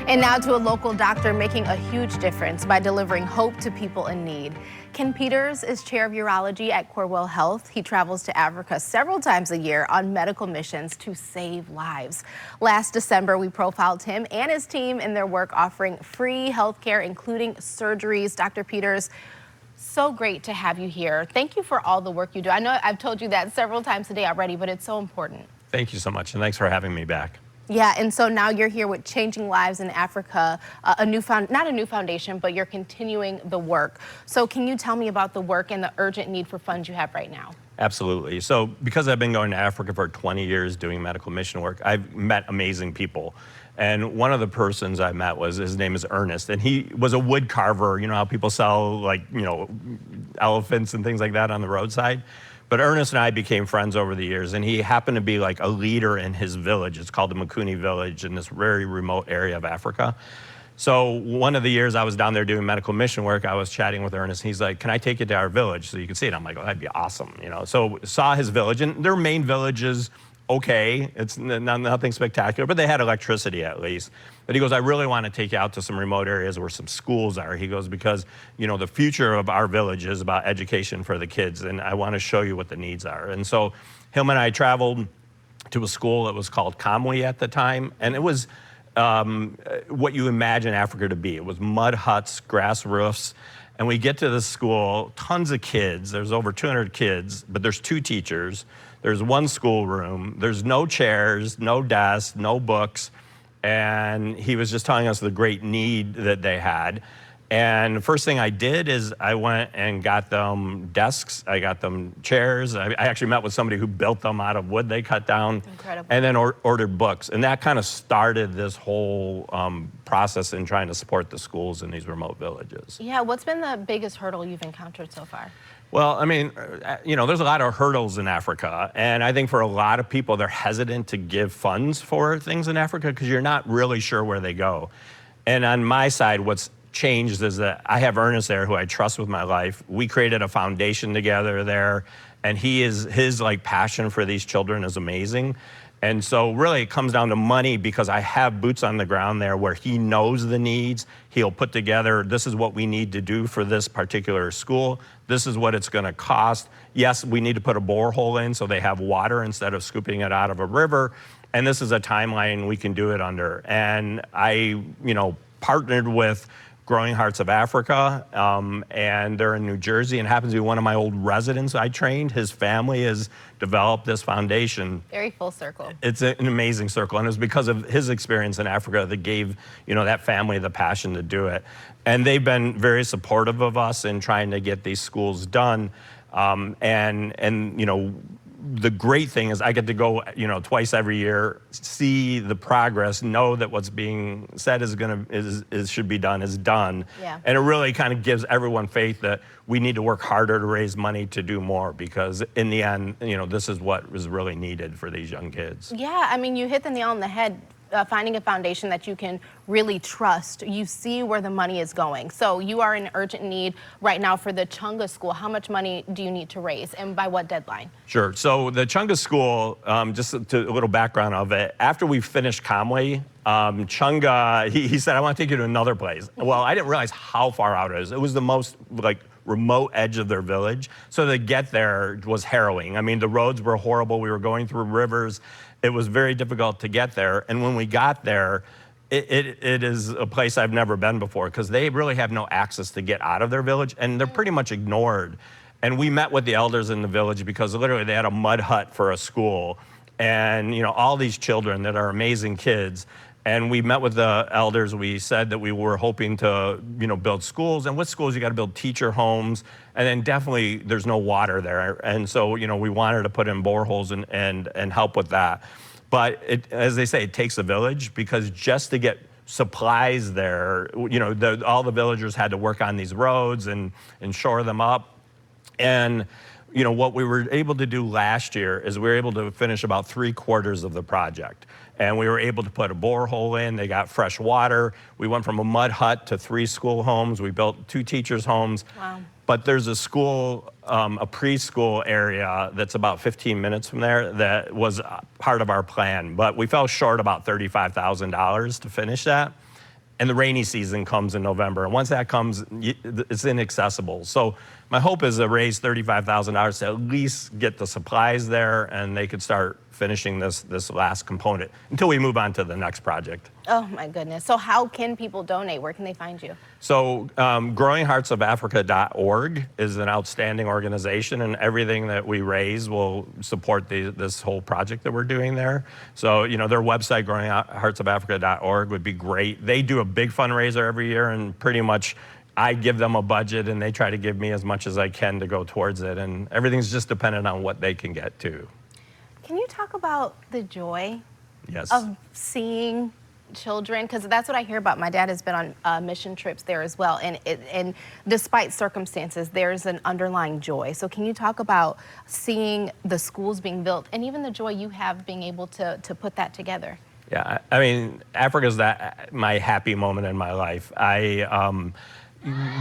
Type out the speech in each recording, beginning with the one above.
And now to a local doctor making a huge difference by delivering hope to people in need. Ken Peters is chair of urology at Corewell Health. He travels to Africa several times a year on medical missions to save lives. Last December, we profiled him and his team in their work offering free health care, including surgeries. Dr. Peters, so great to have you here. Thank you for all the work you do. I know I've told you that several times today already, but it's so important. Thank you so much, and thanks for having me back. Yeah, and so now you're here with Changing Lives in Africa, not a new foundation, but you're continuing the work. So can you tell me about the work and the urgent need for funds you have right now? Absolutely. So because I've been going to Africa for 20 years doing medical mission work, I've met amazing people. And one of the persons I met his name is Ernest, and he was a wood carver. You know how people sell elephants and things like that on the roadside? But Ernest and I became friends over the years, and he happened to be like a leader in his village. It's called the Makuni village in this very remote area of Africa. So one of the years I was down there doing medical mission work, I was chatting with Ernest. He's like, "Can I take you to our village so you can see it?" I'm like, "Oh, that'd be awesome." So saw his village, and their main village is okay. It's nothing spectacular, but they had electricity at least. But he goes, "I really want to take you out to some remote areas where some schools are." He goes, "Because, the future of our village is about education for the kids, and I want to show you what the needs are." And so him and I traveled to a school that was called Kamwe at the time, and it was what you imagine Africa to be. It was mud huts, grass roofs. And we get to this school, tons of kids. There's over 200 kids, but there's 2 teachers. There's 1 schoolroom. There's no chairs, no desks, no books. And he was just telling us the great need that they had. And the first thing I did is I went and got them desks. I got them chairs. I actually met with somebody who built them out of wood they cut down. Incredible. And then ordered books. And that kind of started this whole process in trying to support the schools in these remote villages. Yeah, what's been the biggest hurdle you've encountered so far? Well, I mean, there's a lot of hurdles in Africa. And I think for a lot of people, they're hesitant to give funds for things in Africa because you're not really sure where they go. And on my side, what's changed is that I have Ernest there, who I trust with my life. We created a foundation together there, and his passion for these children is amazing. And so really it comes down to money because I have boots on the ground there where he knows the needs. He'll put together, this is what we need to do for this particular school. This is what it's gonna cost. Yes, we need to put a borehole in so they have water instead of scooping it out of a river. And this is a timeline we can do it under. And I, partnered with Growing Hearts of Africa, and they're in New Jersey, and happens to be one of my old residents I trained. His family has developed this foundation. Very full circle. It's an amazing circle, and it was because of his experience in Africa that gave, that family the passion to do it. And they've been very supportive of us in trying to get these schools done. The great thing is I get to go, twice every year, see the progress, know that what's being said should be done is done. Yeah. And it really kind of gives everyone faith that we need to work harder to raise money to do more because in the end, this is what is really needed for these young kids. Yeah, I mean, you hit the nail on the head. Finding a foundation that you can really trust. You see where the money is going. So you are in urgent need right now for the Chunga school. How much money do you need to raise and by what deadline? Sure. So the Chunga school, just a little background of it, after we finished Kamwe, Chunga, he said, "I want to take you to another place." Well, I didn't realize how far out it is. It was the most remote edge of their village. So to get there was harrowing. I mean, the roads were horrible. We were going through rivers. It was very difficult to get there. And when we got there, it is a place I've never been before because they really have no access to get out of their village, and they're pretty much ignored. And we met with the elders in the village because literally they had a mud hut for a school, and all these children that are amazing kids. And we met with the elders. We said that we were hoping to, build schools. And with schools, you got to build teacher homes. And then definitely there's no water there. And so, we wanted to put in boreholes and help with that. But as they say, it takes a village because just to get supplies there, all the villagers had to work on these roads and shore them up. And what we were able to do last year is we were able to finish about 3/4 of the project. And we were able to put a borehole in. They got fresh water. We went from a mud hut to 3 school homes. We built 2 teachers' homes. Wow. But there's a school, a preschool area that's about 15 minutes from there that was part of our plan. But we fell short about $35,000 to finish that. and the rainy season comes in November. And once that comes, it's inaccessible. So my hope is to raise $35,000 to at least get the supplies there, and they could start finishing this last component until we move on to the next project. Oh my goodness. So how can people donate? Where can they find you? So growingheartsofafrica.org is an outstanding organization, and everything that we raise will support this whole project that we're doing there. So, you know, their website, growingheartsofafrica.org, would be great. They do a big fundraiser every year, and pretty much I give them a budget, and they try to give me as much as I can to go towards it, and everything's just dependent on what they can get to. Can you talk about the joy Yes. of seeing children? Because that's what I hear about. My dad has been on mission trips there as well, and despite circumstances, there's an underlying joy. So can you talk about seeing the schools being built, and even the joy you have being able to put that together? Yeah, I mean, Africa's my happy moment in my life.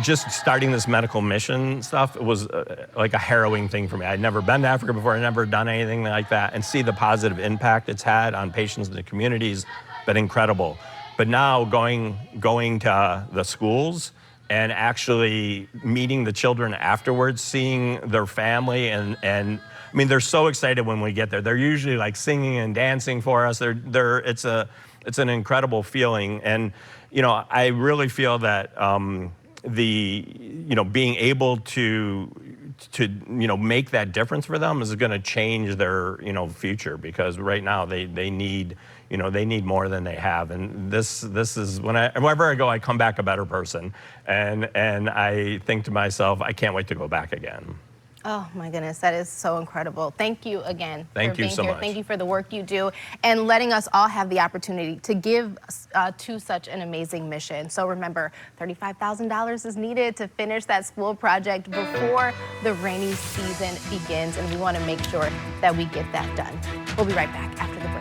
Just starting this medical mission stuff, it was like a harrowing thing for me. I'd never been to Africa before, I'd never done anything like that, and see the positive impact it's had on patients in the communities, been incredible. But now going to the schools and actually meeting the children afterwards, seeing their family, and I mean, they're so excited when we get there. They're usually like singing and dancing for us. It's an incredible feeling, and you know, I really feel that being able to make that difference for them is going to change their future, because right now they need more than they have, and this is whenever I go, I come back a better person, and I think to myself, I can't wait to go back again. Oh my goodness, that is so incredible. Thank you again Thank for being you so here. much. Thank you for the work you do and letting us all have the opportunity to give to such an amazing mission. So remember, $35,000 is needed to finish that school project before the rainy season begins, and we want to make sure that we get that done. We'll be right back after the break.